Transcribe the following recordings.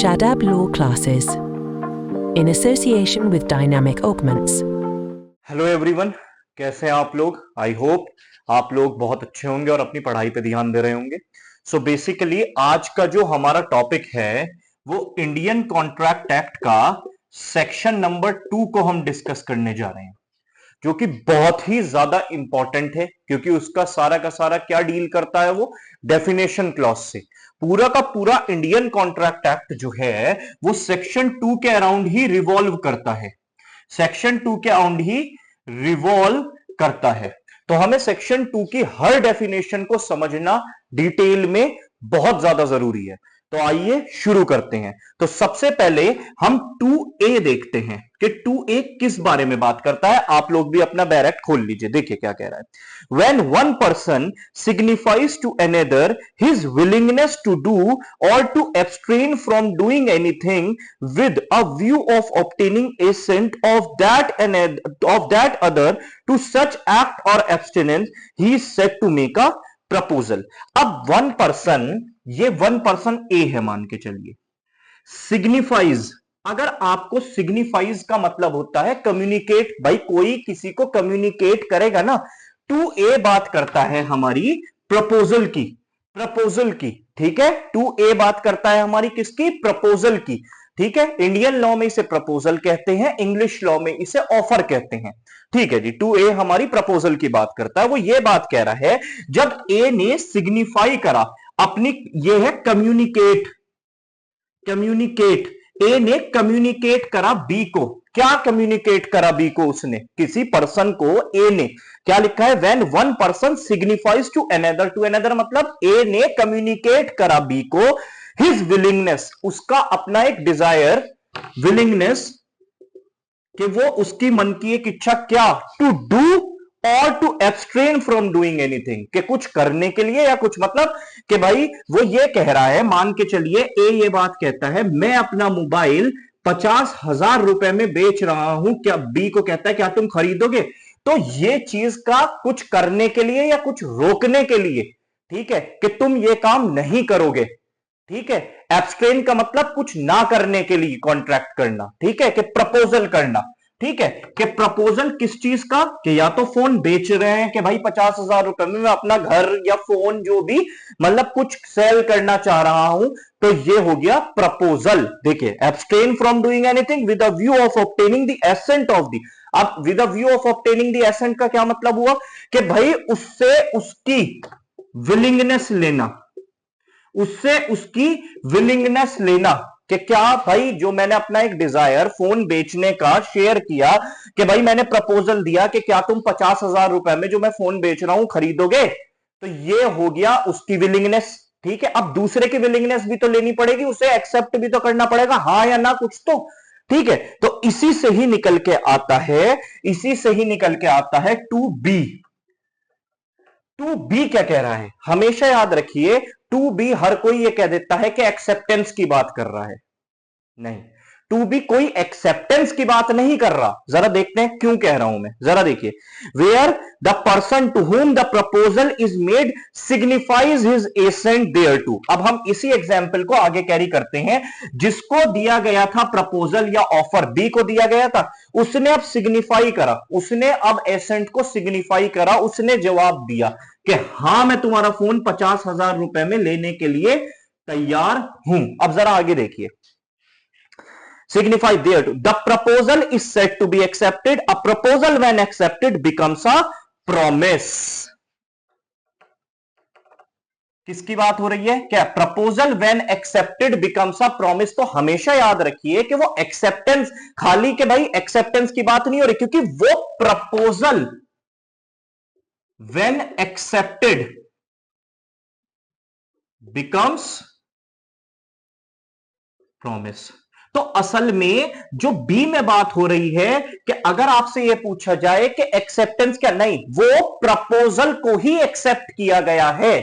Shadab Law Classes in association with Dynamic Augments. Hello everyone, कैसे हैं आप लोग? आई होप आप लोग बहुत अच्छे होंगे और अपनी पढ़ाई पे ध्यान दे रहे होंगे। सो बेसिकली आज का जो हमारा टॉपिक है वो इंडियन कॉन्ट्रैक्ट एक्ट का सेक्शन नंबर 2 को हम डिस्कस करने जा रहे हैं, जो कि बहुत ही ज्यादा इंपॉर्टेंट है क्योंकि उसका सारा का सारा क्या डील करता है, वो डेफिनेशन क्लॉज से। पूरा का पूरा इंडियन कॉन्ट्रैक्ट एक्ट जो है वो सेक्शन 2 के अराउंड ही रिवॉल्व करता है, सेक्शन 2 के अराउंड ही रिवॉल्व करता है। तो हमें सेक्शन 2 की हर डेफिनेशन को समझना डिटेल में बहुत ज्यादा जरूरी है। तो आइए शुरू करते हैं। तो सबसे पहले हम 2A देखते हैं कि 2A किस बारे में बात करता है। आप लोग भी अपना बैरक खोल लीजिए, देखिए क्या कह रहा है। When one person signifies to another his willingness to do or to abstain from doing anything with a view of obtaining assent of that other to such act or abstinence, he is said to make a proposal. अब one person, ये one person ए है मान के चलिए, signifies. अगर आपको signifies का मतलब होता है कम्युनिकेट, भाई कोई किसी को कम्युनिकेट करेगा ना। 2A बात करता है हमारी प्रपोजल की, प्रपोजल की, ठीक है। 2A बात करता है हमारी किसकी? प्रपोजल की, ठीक है। इंडियन लॉ में इसे प्रपोजल कहते हैं, इंग्लिश लॉ में इसे ऑफर कहते हैं, ठीक है जी। 2A हमारी प्रपोजल की बात करता है। वो ये बात कह रहा है जब ए ने सिग्निफाई करा अपनी, ये है कम्युनिकेट, कम्युनिकेट, ए ने कम्युनिकेट करा बी को। क्या कम्युनिकेट करा बी को? उसने किसी पर्सन को, ए ने क्या लिखा है? When one person signifies to another, to another मतलब ए ने कम्युनिकेट करा बी को हिज विलिंगनेस, उसका अपना एक डिजायर, विलिंगनेस, कि वो उसकी मन की एक इच्छा, क्या? टू डू और टू एब्सट्रेन फ्रॉम डूइंग एनीथिंग, कि कुछ करने के लिए या कुछ, मतलब कि भाई वो ये कह रहा है, मान के चलिए ए ये बात कहता है मैं अपना मोबाइल 50,000 रुपए में बेच रहा हूं, क्या बी को कहता है क्या तुम खरीदोगे? तो ये चीज का कुछ करने के लिए या कुछ रोकने के लिए, ठीक है, कि तुम ये काम नहीं करोगे, ठीक है। एब्सट्रेन का मतलब कुछ ना करने के लिए कॉन्ट्रैक्ट करना, ठीक है, कि प्रपोजल करना, ठीक है। कि प्रपोजल किस चीज का? कि या तो फोन बेच रहे हैं कि भाई 50,000 रुपए में मैं अपना घर या फोन जो भी, मतलब कुछ सेल करना चाह रहा हूं, तो ये हो गया प्रपोजल। देखिए, abstain from doing anything with a view of obtaining the assent of the. अब with a view of obtaining the assent का क्या मतलब हुआ? कि भाई उससे उसकी विलिंगनेस लेना, उससे उसकी विलिंगनेस लेना, कि क्या भाई जो मैंने अपना एक डिजायर फोन बेचने का शेयर किया, कि भाई मैंने प्रपोजल दिया कि क्या तुम 50,000 रुपए में जो मैं फोन बेच रहा हूं खरीदोगे, तो ये हो गया उसकी विलिंगनेस, ठीक है। अब दूसरे की विलिंगनेस भी तो लेनी पड़ेगी, उसे एक्सेप्ट भी तो करना पड़ेगा, हाँ या ना कुछ तो, ठीक है। तो इसी से ही निकल के आता है, इसी से ही निकल के आता है 2B। 2B क्या कह रहा है? हमेशा याद रखिए 2B हर कोई ये कह देता है कि एक्सेप्टेंस की बात कर रहा है, नहीं, 2B कोई एक्सेप्टेंस की बात नहीं कर रहा। जरा देखते हैं क्यों कह रहा हूं मैं, जरा देखिए। Where the person to whom the proposal is made signifies his assent thereto. अब हम इसी एग्जाम्पल को आगे कैरी करते हैं। जिसको दिया गया था प्रपोजल या ऑफर, बी को दिया गया था, उसने अब सिग्निफाई करा, उसने अब एसेंट को सिग्निफाई करा, उसने जवाब दिया कि हां मैं तुम्हारा फोन 50,000 रुपए में लेने के लिए तैयार हूं। अब जरा आगे देखिए, signify there to, the proposal is said to be accepted, a proposal when accepted becomes a promise। किसकी बात हो रही है? क्या? Proposal when accepted becomes a promise. तो हमेशा याद रखिए कि वो एक्सेप्टेंस, खाली के भाई एक्सेप्टेंस की बात नहीं हो रही, क्योंकि वो proposal when accepted becomes promise. तो असल में जो बी में बात हो रही है कि अगर आपसे यह पूछा जाए कि एक्सेप्टेंस क्या, नहीं, वो प्रपोजल को ही एक्सेप्ट किया गया है,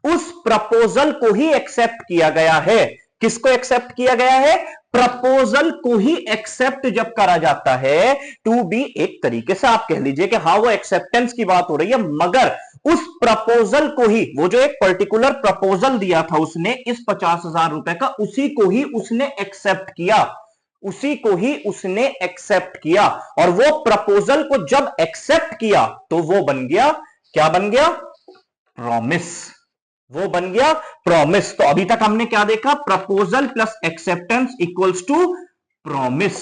उस प्रपोजल को ही एक्सेप्ट किया गया है, किसको एक्सेप्ट किया गया है? प्रपोजल को ही एक्सेप्ट जब करा जाता है टू बी, एक तरीके से आप कह लीजिए कि हाँ वो एक्सेप्टेंस की बात हो रही है, मगर उस प्रपोजल को ही, वो जो एक पर्टिकुलर प्रपोजल दिया था उसने इस 50,000 रुपए का, उसी को ही उसने एक्सेप्ट किया, उसी को ही उसने एक्सेप्ट किया। और वो प्रपोजल को जब एक्सेप्ट किया तो वो बन गया, क्या बन गया? प्रॉमिस। वो बन गया प्रॉमिस। तो अभी तक हमने क्या देखा? Proposal plus acceptance equals to promise.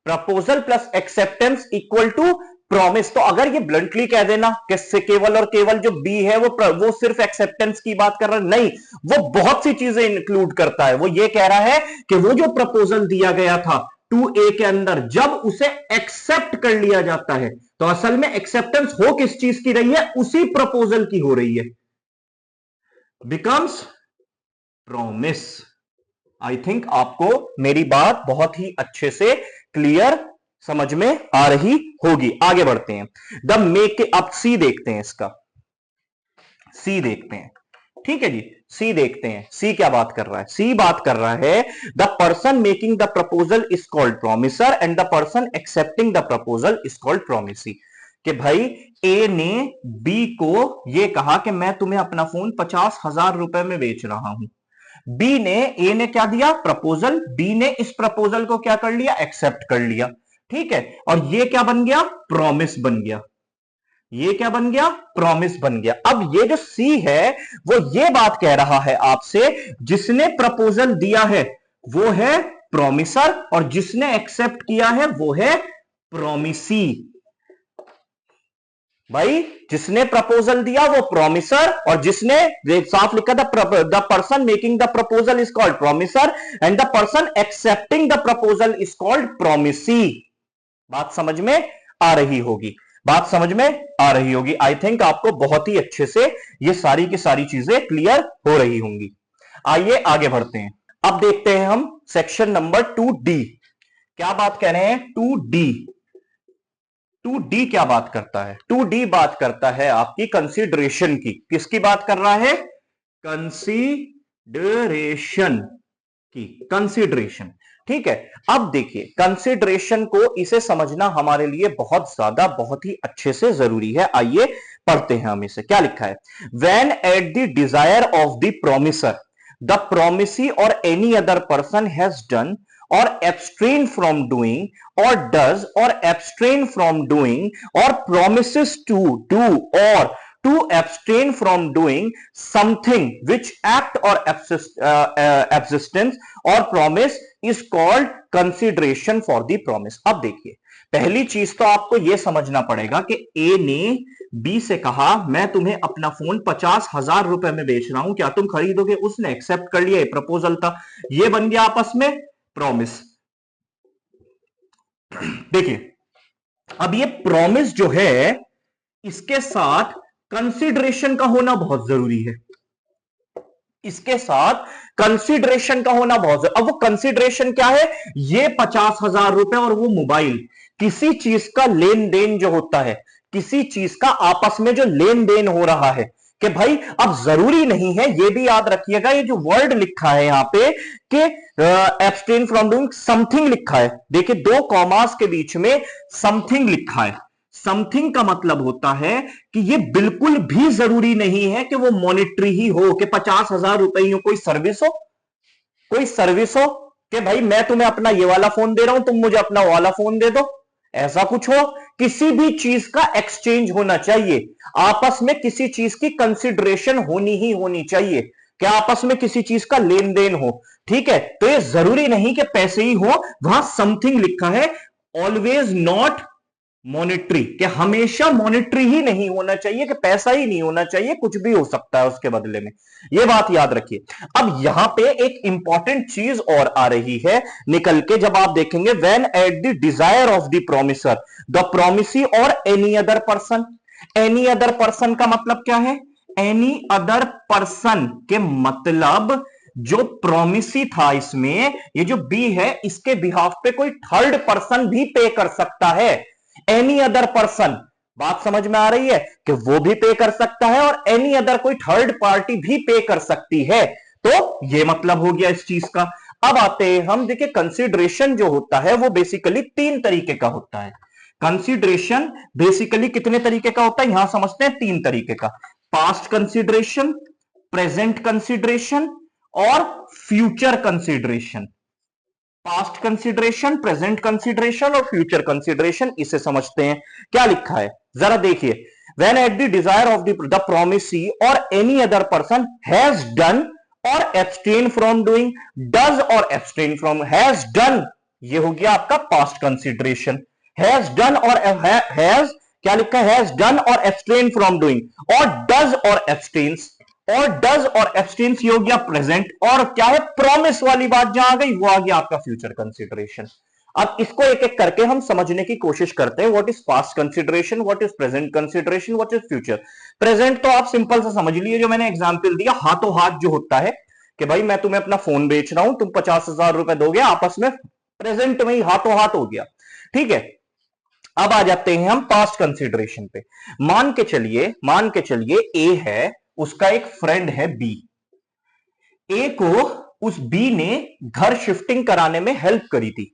Proposal plus acceptance equal to promise. तो अगर ये ब्लंटली कह देना कि केवल और केवल जो बी है वो सिर्फ एक्सेप्टेंस की बात कर रहा है, नहीं, वो बहुत सी चीजें इंक्लूड करता है। वो ये कह रहा है कि वो जो प्रपोजल दिया गया था 2A के अंदर, जब उसे एक्सेप्ट कर लिया जाता है तो असल में एक्सेप्टेंस हो किस चीज की रही है? उसी प्रपोजल की हो रही है, बिकम्स प्रॉमिस। आई थिंक आपको मेरी बात बहुत ही अच्छे से क्लियर समझ में आ रही होगी। आगे बढ़ते हैं। द मेक, अब सी देखते हैं, इसका सी देखते हैं, ठीक है जी। सी देखते हैं, सी क्या बात कर रहा है? सी बात कर रहा है the person making the proposal is called promisor and the person accepting the proposal is called promisee. कि भाई ए ने बी को यह कहा कि मैं तुम्हें अपना फोन 50,000 रुपए में बेच रहा हूं। बी ने, ए ने क्या दिया? प्रपोजल। बी ने इस प्रपोजल को क्या कर लिया? एक्सेप्ट कर लिया, ठीक है। और ये क्या बन गया? प्रॉमिस बन गया। ये क्या बन गया? प्रॉमिस बन गया। अब ये जो सी है वो ये बात कह रहा है आपसे, जिसने प्रपोजल दिया है वो है प्रॉमिसर और जिसने एक्सेप्ट किया है वो है प्रॉमिसी। भाई जिसने प्रपोजल दिया वो प्रॉमिसर और जिसने, साफ लिखा था, the person making the proposal is called promisor and the person accepting the proposal is called promisee. बात समझ में आ रही होगी, बात समझ में आ रही होगी। आई थिंक आपको बहुत ही अच्छे से ये सारी की सारी चीजें क्लियर हो रही होंगी। आइए आगे बढ़ते हैं। अब देखते हैं हम सेक्शन नंबर 2D। क्या बात कह रहे हैं? 2D। 2D क्या बात करता है? 2D बात करता है आपकी कंसीडरेशन की। किसकी बात कर रहा है? कंसीडरेशन की, कंसीडरेशन, ठीक है। अब देखिए, कंसीडरेशन को, इसे समझना हमारे लिए बहुत ज्यादा, बहुत ही अच्छे से जरूरी है। आइए पढ़ते हैं हम इसे। क्या लिखा है? When at the desire of the promisor the promisee or any other person has done or abstain from doing or does or abstain from doing or promises to do or to abstain from doing something which act or existence or promise is called consideration for the promise। अब देखिए, पहली चीज तो आपको यह समझना पड़ेगा कि ए ने बी से कहा मैं तुम्हें अपना फोन 50,000 रुपए में बेच रहा हूं, क्या तुम खरीदोगे? उसने एक्सेप्ट कर लिया, प्रपोजल था, यह बन गया आपस में प्रॉमिस। देखिए, अब ये प्रॉमिस जो है इसके साथ कंसीडरेशन का होना बहुत जरूरी है। इसके साथ कंसीडरेशन का होना बहुत जरूरी। अब वो कंसीडरेशन क्या है? ये 50,000 रुपए और वो मोबाइल, किसी चीज का लेन देन जो होता है, किसी चीज का आपस में जो लेन देन हो रहा है, कि भाई अब जरूरी नहीं है, ये भी याद रखिएगा, ये जो वर्ड लिखा है यहां पे कि एब्सटेन फ्रॉम डूइंग समथिंग लिखा है, देखिए 2 कॉमास के बीच में समथिंग लिखा है। समथिंग का मतलब होता है कि ये बिल्कुल भी जरूरी नहीं है कि वो मॉनिटरी ही हो, कि 50,000 रुपए ही हो, कोई सर्विस हो, कोई सर्विस हो कि भाई मैं तुम्हें अपना ये वाला फोन दे रहा हूं, तुम मुझे अपना वाला फोन दे दो, ऐसा कुछ हो। किसी भी चीज का एक्सचेंज होना चाहिए, आपस में किसी चीज की कंसिडरेशन होनी ही होनी चाहिए, क्या आपस में किसी चीज का लेन देन हो, ठीक है। तो ये जरूरी नहीं कि पैसे ही हो, वहां समथिंग लिखा है, ऑलवेज नॉट मॉनिटरी, कि हमेशा मॉनिटरी ही नहीं होना चाहिए, कि पैसा ही नहीं होना चाहिए, कुछ भी हो सकता है उसके बदले में, यह बात याद रखिए। अब यहां पे एक इंपॉर्टेंट चीज और आ रही है निकल के, जब आप देखेंगे when at the desire of the promisor the promisee or any other person. Any other person का मतलब क्या है? एनी अदर पर्सन के मतलब जो प्रोमिसी था, इसमें ये जो बी है, इसके बिहाफ पे कोई थर्ड पर्सन भी पे कर सकता है। एनी अदर पर्सन, बात समझ में आ रही है कि वो भी पे कर सकता है और एनी अदर कोई थर्ड पार्टी भी पे कर सकती है। तो ये मतलब हो गया इस चीज का। अब आते हैं हम, देखिए कंसीडरेशन जो होता है वो बेसिकली 3 तरीके का होता है। कंसीडरेशन बेसिकली कितने तरीके का होता है यहां समझते हैं, 3 तरीके का। पास्ट कंसीडरेशन, प्रेजेंट कंसीडरेशन और future consideration. Past consideration, present consideration और फ्यूचर कंसीडरेशन, इसे समझते हैं। क्या लिखा है जरा देखिए, when at the desire of the promisee or any other person has done or abstain from doing, does or abstain from, has done, ये हो गया आपका पास्ट कंसीडरेशन। हैज डन और हैज क्या लिखा है, हैज डन और abstain from doing, और does और abstains, और डज और एब्सटेन्स ये हो गया प्रेजेंट, और क्या है प्रॉमिस वाली बात जहां आ गई वो आ गया आपका फ्यूचर कंसीडरेशन। अब इसको एक एक करके हम समझने की कोशिश करते हैं। What is past consideration, what is present consideration, what is future. Present तो आप सिंपल सा समझ लिए, जो मैंने एग्जांपल दिया हाथों हाथ जो होता है कि भाई मैं तुम्हें अपना फोन बेच रहा हूं, तुम 50,000 रुपए दोगे, आपस में प्रेजेंट में ही हाथों हाथ हो गया, ठीक है। अब आ जाते हैं हम पास्ट कंसीडरेशन पे। मान के चलिए ए है, उसका एक फ्रेंड है बी। ए को उस बी ने घर शिफ्टिंग कराने में हेल्प करी थी,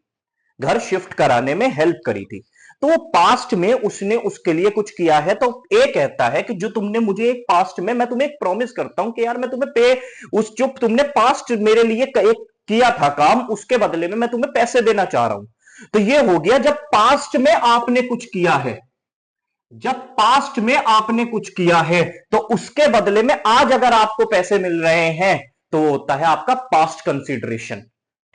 घर शिफ्ट कराने में हेल्प करी थी। तो वो पास्ट में उसने उसके लिए कुछ किया है, तो ए कहता है कि जो तुमने मुझे एक पास्ट में, मैं तुम्हें एक प्रॉमिस करता हूं कि यार मैं तुम्हें पे, उस जो तुमने पास्ट मेरे लिए एक किया था काम, उसके बदले में मैं तुम्हें पैसे देना चाह रहा हूं। तो ये हो गया जब पास्ट में आपने कुछ किया है, जब पास्ट में आपने कुछ किया है तो उसके बदले में आज अगर आपको पैसे मिल रहे हैं तो होता है आपका पास्ट कंसीडरेशन,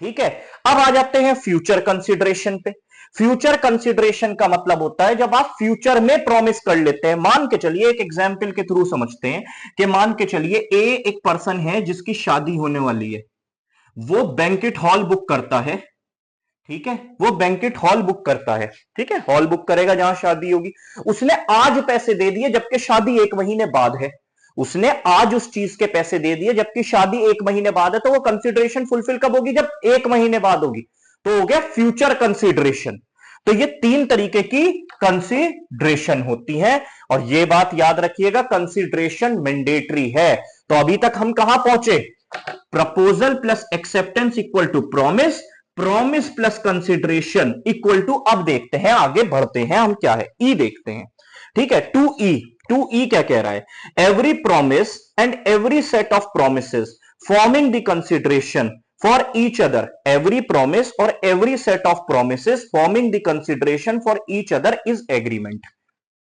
ठीक है। अब आ जाते हैं फ्यूचर कंसीडरेशन पे। फ्यूचर कंसीडरेशन का मतलब होता है जब आप फ्यूचर में प्रॉमिस कर लेते हैं। मान के चलिए एक एग्जांपल के थ्रू समझते हैं कि मान के चलिए ए एक पर्सन है जिसकी शादी होने वाली है, वो बैंकेट हॉल बुक करता है, ठीक है, वो बैंकेट हॉल बुक करता है, ठीक है, हॉल बुक करेगा जहां शादी होगी। उसने आज पैसे दे दिए जबकि शादी 1 महीने बाद है, उसने आज उस चीज के पैसे दे दिए जबकि शादी 1 महीने बाद है। तो वो कंसीडरेशन फुलफिल कब होगी, जब 1 महीने बाद होगी, तो हो गया फ्यूचर कंसीडरेशन। तो ये 3 तरीके की कंसीडरेशन होती है, और ये बात याद रखिएगा कंसीडरेशन मैंडेटरी है। तो अभी तक हम कहां पहुंचे, proposal plus acceptance equal to promise, promise plus consideration equal to, अब देखते हैं आगे बढ़ते हैं हम, क्या है ई देखते हैं, ठीक है। 2E क्या कह रहा है, every promise and every set of promises forming the consideration for each other, every promise और every set of promises forming the consideration for each other is agreement.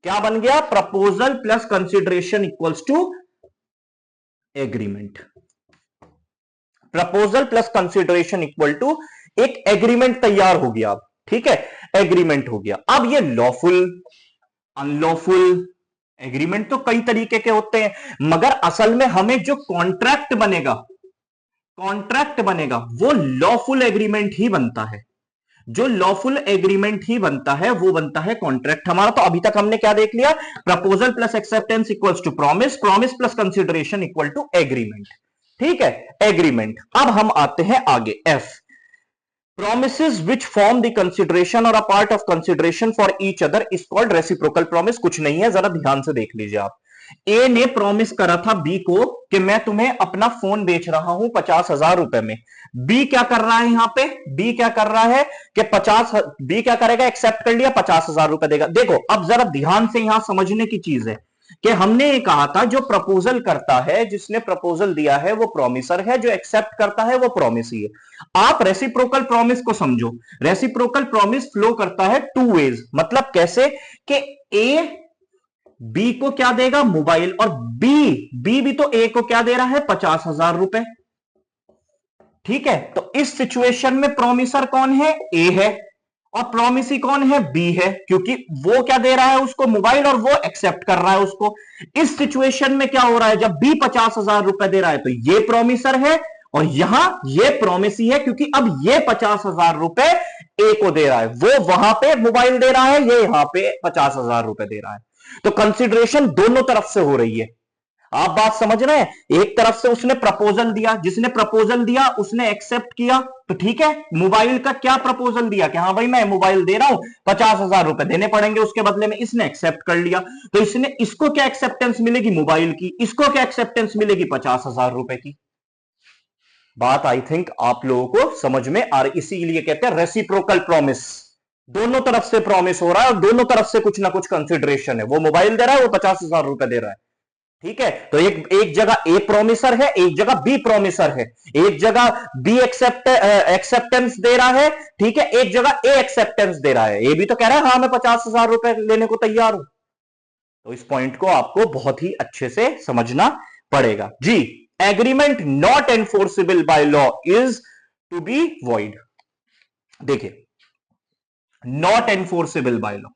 क्या बन गया, proposal plus consideration equals to agreement. Proposal plus consideration equal to एक agreement तैयार हो गया, ठीक है, एग्रीमेंट हो गया। अब ये लॉफुल, अनलॉफुल एग्रीमेंट तो कई तरीके के होते हैं, मगर असल में हमें जो कॉन्ट्रैक्ट बनेगा, कॉन्ट्रैक्ट बनेगा वो लॉफुल एग्रीमेंट ही बनता है। जो लॉफुल एग्रीमेंट ही बनता है वो बनता है कॉन्ट्रैक्ट हमारा। तो अभी तक हमने क्या देख लिया, proposal plus acceptance equals to promise, promise plus consideration equal to agreement, ठीक है, एग्रीमेंट। अब हम आते हैं आगे, F, promises which form the consideration or a part of consideration for each other is called reciprocal promise। कुछ नहीं है, जरा ध्यान से देख लीजिए आप। ए ने प्रॉमिस करा था बी को कि मैं तुम्हें अपना फोन बेच रहा हूं 50,000 रुपए में। बी क्या कर रहा है यहां पे, बी क्या कर रहा है कि 50, बी क्या करेगा, एक्सेप्ट कर लिया, 50,000 रुपए देगा। देखो अब जरा ध्यान से यहां समझने की चीज है कि हमने ये कहा था जो प्रपोजल करता है, जिसने प्रपोजल दिया है वो प्रॉमिसर है, जो एक्सेप्ट करता है वो प्रॉमिसी है। आप रेसिप्रोकल प्रॉमिस को समझो, रेसिप्रोकल प्रॉमिस फ्लो करता है 2 वेज, मतलब कैसे कि ए बी को क्या देगा, मोबाइल, और बी भी तो ए को क्या दे रहा है, 50,000 रुपए, ठीक है। तो इस सिचुएशन में प्रॉमिसर कौन है, ए है, और प्रॉमिसी कौन है, बी है, क्योंकि वो क्या दे रहा है उसको, मोबाइल, और वो एक्सेप्ट कर रहा है उसको। इस सिचुएशन में क्या हो रहा है, जब बी 50,000 रुपए दे रहा है तो ये प्रॉमिसर है और यहां ये प्रॉमिसी है, क्योंकि अब ये 50,000 रुपए ए को दे रहा है, वो वहां पे मोबाइल दे रहा है, ये यहां पे 50,000 रुपए दे रहा है। तो कंसीडरेशन दोनों तरफ से हो रही है। आप बात समझ रहे हैं, एक तरफ से उसने प्रपोजल दिया, जिसने प्रपोजल दिया उसने एक्सेप्ट किया, तो ठीक है। मोबाइल का क्या प्रपोजल दिया कि हाँ भाई मैं मोबाइल दे रहा हूं, 50,000 रुपए देने पड़ेंगे उसके बदले में, इसने एक्सेप्ट कर लिया। तो इसने, इसको क्या एक्सेप्टेंस मिलेगी, मोबाइल की, इसको क्या एक्सेप्टेंस मिलेगी, 50,000 रुपए की। बात आई थिंक आप लोगों को समझ में आ रही, इसीलिए कहते हैं रेसिप्रोकल प्रॉमिस। दोनों तरफ से प्रॉमिस हो रहा है और दोनों तरफ से कुछ ना कुछ कंसिडरेशन है। वो मोबाइल दे रहा है, वो 50,000 रुपए दे रहा है, ठीक है। तो एक जगह ए प्रोमिसर है, एक जगह बी प्रोमिसर है। एक जगह बी एक्सेप्टेंस दे रहा है, ठीक है, एक जगह ए एक्सेप्टेंस दे रहा है। ए भी तो कह रहा है हाँ मैं 50,000 रुपए लेने को तैयार हूं। तो इस पॉइंट को आपको बहुत ही अच्छे से समझना पड़ेगा जी। Agreement not enforceable by law is to be void. देखिए, नॉट एनफोर्सेबल बाय लॉ,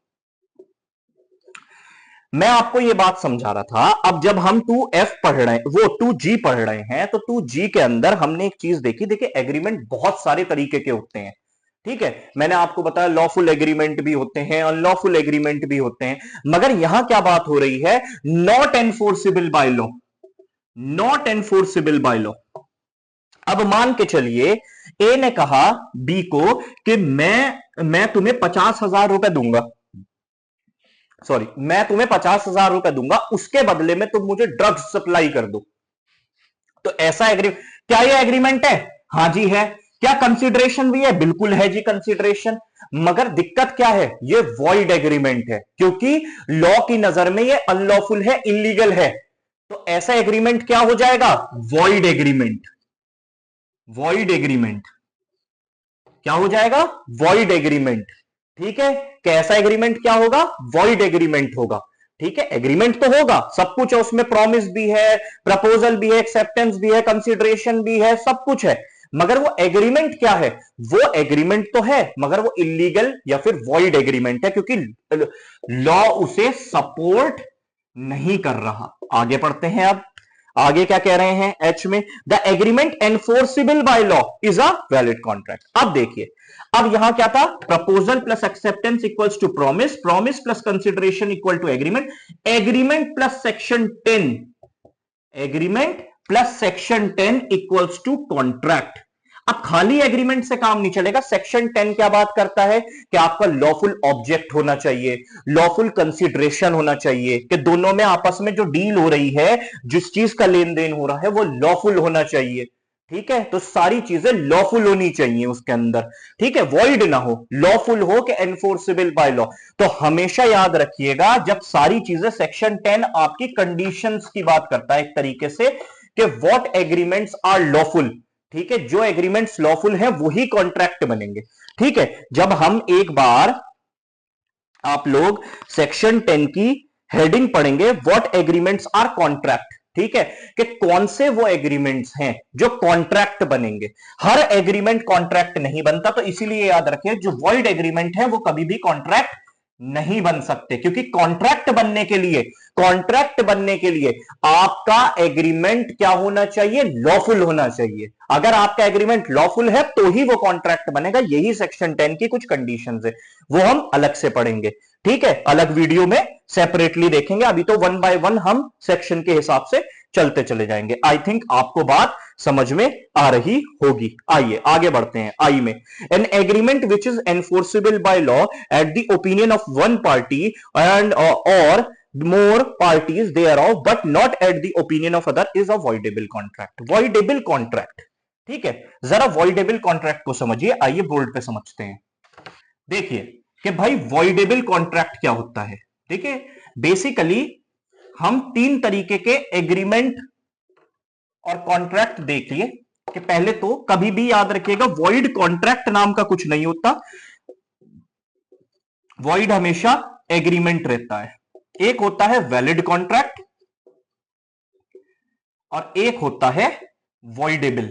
मैं आपको यह बात समझा रहा था। अब जब हम 2F पढ़ रहे हैं, वो 2G पढ़ रहे हैं, तो 2G के अंदर हमने एक चीज देखी। देखिए, एग्रीमेंट बहुत सारे तरीके के होते हैं, ठीक है। मैंने आपको बताया लॉफुल एग्रीमेंट भी होते हैं, अनलॉफुल एग्रीमेंट भी होते हैं, मगर यहां क्या बात हो रही है, not enforceable by law, not enforceable by law. अब मान के चलिए ए ने कहा बी को कि मैं तुम्हें 50,000 रुपए दूंगा, सॉरी मैं तुम्हें 50,000 रुपए दूंगा, उसके बदले में तुम मुझे ड्रग्स सप्लाई कर दो। तो ऐसा एग्रीमेंट, क्या ये एग्रीमेंट है? हां जी है। क्या कंसीडरेशन भी है? बिल्कुल है जी कंसीडरेशन। मगर दिक्कत क्या है, ये वॉइड एग्रीमेंट है, क्योंकि लॉ की नजर में ये अनलॉफुल है, इलीगल है। तो ऐसा एग्रीमेंट क्या हो जाएगा? Void agreement. वॉइड एग्रीमेंट क्या हो जाएगा? वॉइड एग्रीमेंट, ठीक है। कैसा एग्रीमेंट क्या होगा? वॉइड एग्रीमेंट होगा, ठीक है। एग्रीमेंट तो होगा, सब कुछ है उसमें, प्रॉमिस भी है, प्रपोजल भी है, एक्सेप्टेंस भी है, कंसीडरेशन भी है, सब कुछ है, मगर वो एग्रीमेंट क्या है? वो एग्रीमेंट तो है मगर वो इलीगल या फिर वॉइड एग्रीमेंट है, क्योंकि लॉ उसे सपोर्ट नहीं कर रहा। आगे पढ़ते हैं। अब आगे क्या कह रहे हैं एच में, the agreement enforceable by law is a valid contract. अब देखिए, अब यहां क्या था? Proposal plus acceptance equals to promise, promise plus consideration equal to agreement, agreement plus section 10, agreement plus section 10 equals to contract. अब खाली agreement से काम नहीं चलेगा। सेक्शन 10 क्या बात करता है कि आपका लॉफुल ऑब्जेक्ट होना चाहिए, लॉफुल कंसीडरेशन होना चाहिए, कि दोनों में आपस में जो डील हो रही है, जिस चीज का लेन देन हो रहा है, वो लॉफुल होना चाहिए, ठीक है। तो सारी चीजें लॉफुल होनी चाहिए उसके अंदर, ठीक है, वॉइड ना हो, लॉफुल हो कि एनफोर्सेबल बाय लॉ। तो हमेशा याद रखिएगा, जब सारी चीजें, सेक्शन 10 आपकी कंडीशंस की बात करता है एक तरीके से, कि व्हाट एग्रीमेंट्स आर लॉफुल, ठीक है। जो एग्रीमेंट्स लॉफुल है वही कॉन्ट्रैक्ट बनेंगे, ठीक है। जब हम एक बार, आप लोग सेक्शन 10 की हेडिंग पढ़ेंगे, व्हाट एग्रीमेंट्स आर कॉन्ट्रैक्ट, ठीक है, कि कौन से वो एग्रीमेंट्स हैं जो कॉन्ट्रैक्ट बनेंगे। हर एग्रीमेंट कॉन्ट्रैक्ट नहीं बनता, तो इसीलिए याद रखिए जो वॉइड एग्रीमेंट है वो कभी भी कॉन्ट्रैक्ट नहीं बन सकते, क्योंकि कॉन्ट्रैक्ट बनने के लिए, कॉन्ट्रैक्ट बनने के लिए आपका एग्रीमेंट क्या होना चाहिए? लॉफुल होना चाहिए। अगर आपका एग्रीमेंट लॉफुल है तो ही वो कॉन्ट्रैक्ट बनेगा। यही सेक्शन 10 की कुछ कंडीशंस है, वो हम अलग से पढ़ेंगे, ठीक है, अलग वीडियो में सेपरेटली देखेंगे। अभी तो वन बाय वन हम सेक्शन के हिसाब से चलते चले जाएंगे। आई थिंक आपको बात समझ में आ रही होगी। आइए आगे बढ़ते हैं। आई में, N agreement which is enforceable by law at the opinion of one party and और more parties thereof but not at the opinion of other is a voidable contract. voidable contract, ठीक है। जरा voidable contract को समझिए। आइए bold पे समझते हैं। देखिए कि भाई voidable contract क्या होता है, ठीक है। बेसिकली हम तीन तरीके के एग्रीमेंट और कॉन्ट्रैक्ट देख लिए कि पहले तो कभी भी याद रखिएगा, void कॉन्ट्रैक्ट नाम का कुछ नहीं होता, void हमेशा एग्रीमेंट रहता है। एक होता है वैलिड कॉन्ट्रैक्ट और एक होता है voidable,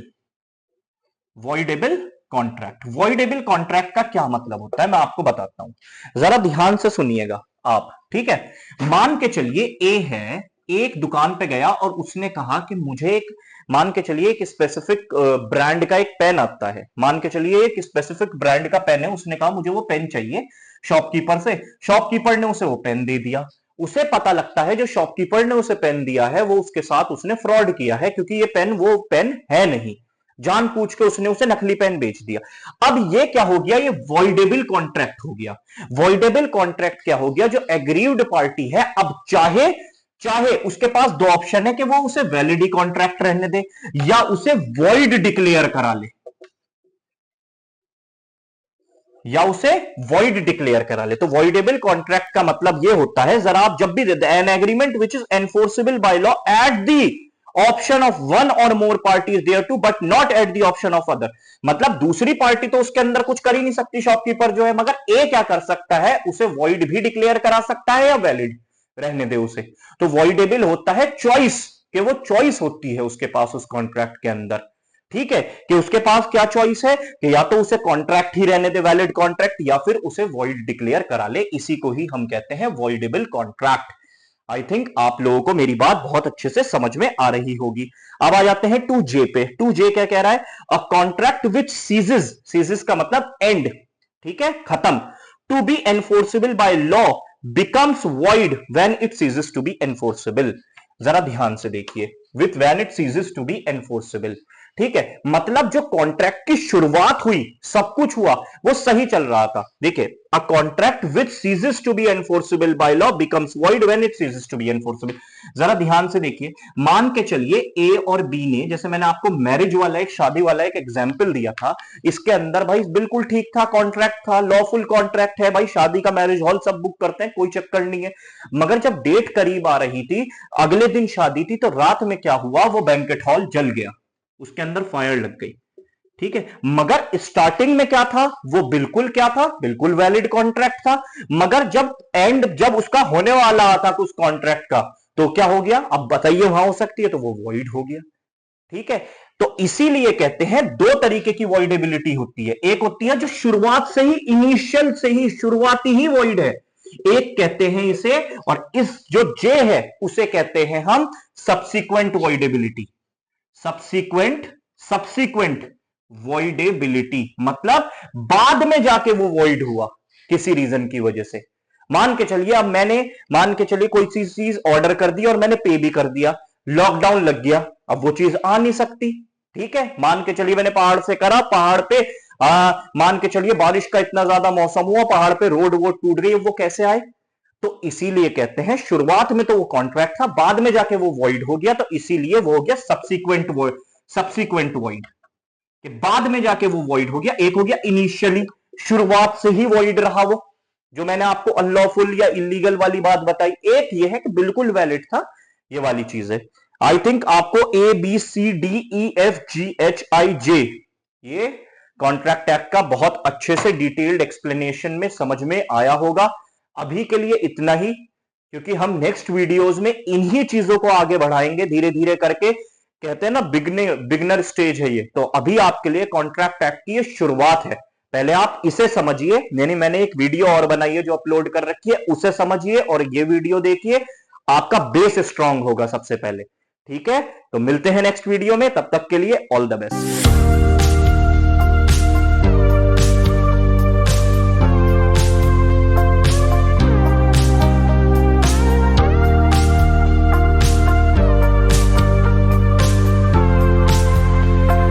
voidable contract. Voidable contract का क्या मतलब होता है मैं आपको बताता हूं, जरा ध्यान से सुनिएगा आप, ठीक है। मान के चलिए ए है, एक दुकान पे गया और उसने कहा कि मुझे एक, मान के चलिए एक स्पेसिफिक ब्रांड का एक पेन आता है, मान के चलिए एक स्पेसिफिक ब्रांड का पेन है, उसने कहा मुझे वो पेन चाहिए शॉपकीपर से। शॉपकीपर ने उसे वो पेन दे दिया। उसे पता लगता है जो शॉपकीपर ने उसे पेन दिया है वो उसके साथ उसने फ्रॉड किया है, क्योंकि ये पेन वो पेन है नहीं, जानबूझ के उसने उसे नकली पेन बेच दिया। अब ये क्या हो गया? ये वॉइडेबल कॉन्ट्रैक्ट हो गया। वॉइडेबल कॉन्ट्रैक्ट क्या हो गया? जो एग्रीव्ड पार्टी है अब चाहे चाहे उसके पास दो ऑप्शन है कि वो उसे वैलिड कॉन्ट्रैक्ट रहने दे या उसे वॉइड डिक्लेयर करा ले, तो वॉइडेबल कॉन्ट्रैक्ट का मतलब ये होता है, जरा आप जब भी an agreement which is enforceable by law at the option of one or more parties thereto but not at the option of other, मतलब दूसरी पार्टी तो उसके अंदर कुछ कर ही नहीं सकती शॉपकीपर जो है, मगर ए क्या कर सकता है, उसे वॉइड भी डिक्लेयर करा सकता है या वैलिड रहने दे उसे। तो वॉइडेबल होता है चॉइस, कि वो चॉइस होती है उसके पास उस कॉन्ट्रैक्ट के अंदर, ठीक है, कि उसके पास क्या चॉइस है कि या तो उसे कॉन्ट्रैक्ट ही रहने दे वैलिड कॉन्ट्रैक्ट या फिर उसे वॉइड डिक्लेयर करा ले, इसी को ही हम कहते हैं वॉइडेबल कॉन्ट्रैक्ट। आई थिंक आप लोगों को मेरी बात बहुत अच्छे से समझ में आ रही होगी। अब आ जाते हैं 2J पे। 2J क्या कह रहा है, a contract which ceases, ceases का मतलब एंड, ठीक है, खत्म, to be enforceable by law becomes void when it ceases to be enforceable. जरा ध्यान से देखिए, with when it ceases to be enforceable, ठीक है, मतलब जो कॉन्ट्रैक्ट की शुरुआत हुई, सब कुछ हुआ, वो सही चल रहा था। देखिए, a contract which ceases to be enforceable by law becomes void when it ceases to be enforceable. जरा ध्यान से देखिए, मान के चलिए ए और बी ने, जैसे मैंने आपको मैरिज वाला एक, शादी वाला एक एग्जाम्पल दिया था, इसके अंदर भाई बिल्कुल ठीक था, कॉन्ट्रैक्ट था, लॉफुल कॉन्ट्रैक्ट है भाई, शादी का मैरिज हॉल सब बुक करते हैं, कोई चक्कर नहीं है। मगर जब डेट करीब आ रही थी, अगले दिन शादी थी, तो रात में क्या हुआ, वो बैंकेट हॉल जल गया, उसके अंदर फायर लग गई, ठीक है, मगर स्टार्टिंग में क्या था, वो बिल्कुल क्या था, बिल्कुल वैलिड कॉन्ट्रैक्ट था, मगर जब उसका होने वाला था उस कॉन्ट्रैक्ट का, तो क्या हो गया, अब बताइए, वहां हो सकती है, तो वो वॉइड हो गया, ठीक है। तो इसीलिए कहते हैं दो तरीके की वॉइडेबिलिटी होती है, एक होती है जो शुरुआत से ही, इनिशियल से ही, शुरुआती ही वॉइड है, एक कहते हैं इसे, और इस जो जे है उसे कहते हैं हम सब्सिक्वेंट वॉइडेबिलिटी, सब्सिक्वेंट वॉइडेबिलिटी, मतलब बाद में जाके वो वॉइड हुआ किसी रीजन की वजह से। मान के चलिए, अब मान के चलिए कोई चीज ऑर्डर कर दी और मैंने पे भी कर दिया, लॉकडाउन लग गया, अब वो चीज आ नहीं सकती, ठीक है। मान के चलिए मैंने पहाड़ से करा, पहाड़ पे मान के चलिए बारिश का इतना ज्यादा मौसम हुआ, पहाड़ पे रोड वो टूट गई, वो कैसे आए, तो इसीलिए कहते हैं शुरुआत में तो वो कॉन्ट्रैक्ट था, बाद में जाके वो वॉइड हो गया, तो इसीलिए वो हो गया सब्सिक्वेंट वॉइड, कि बाद में जाके वो वॉइड हो गया। एक हो गया इनिशियली, शुरुआत से ही वॉइड रहा वो, जो मैंने आपको अनलॉफुल या इलीगल वाली बात बताई। एक ये है कि बिल्कुल वैलिड था, ये वाली चीज है। आई थिंक आपको ABCDEFGHIJ ये कॉन्ट्रैक्ट एक्ट का बहुत अच्छे से डिटेल्ड एक्सप्लेनेशन में समझ में आया होगा। अभी के लिए इतना ही, क्योंकि हम नेक्स्ट वीडियोस में इन्हीं चीजों को आगे बढ़ाएंगे धीरे धीरे करके। कहते हैं ना बिगनर स्टेज है ये, तो अभी आपके लिए कॉन्ट्रैक्ट एक्ट की ये शुरुआत है, पहले आप इसे समझिए। मैंने एक वीडियो और बनाई है जो अपलोड कर रखी है, उसे समझिए और ये वीडियो देखिए, आपका बेस स्ट्रांग होगा सबसे पहले, ठीक है। तो मिलते हैं नेक्स्ट वीडियो में, तब तक के लिए ऑल द बेस्ट।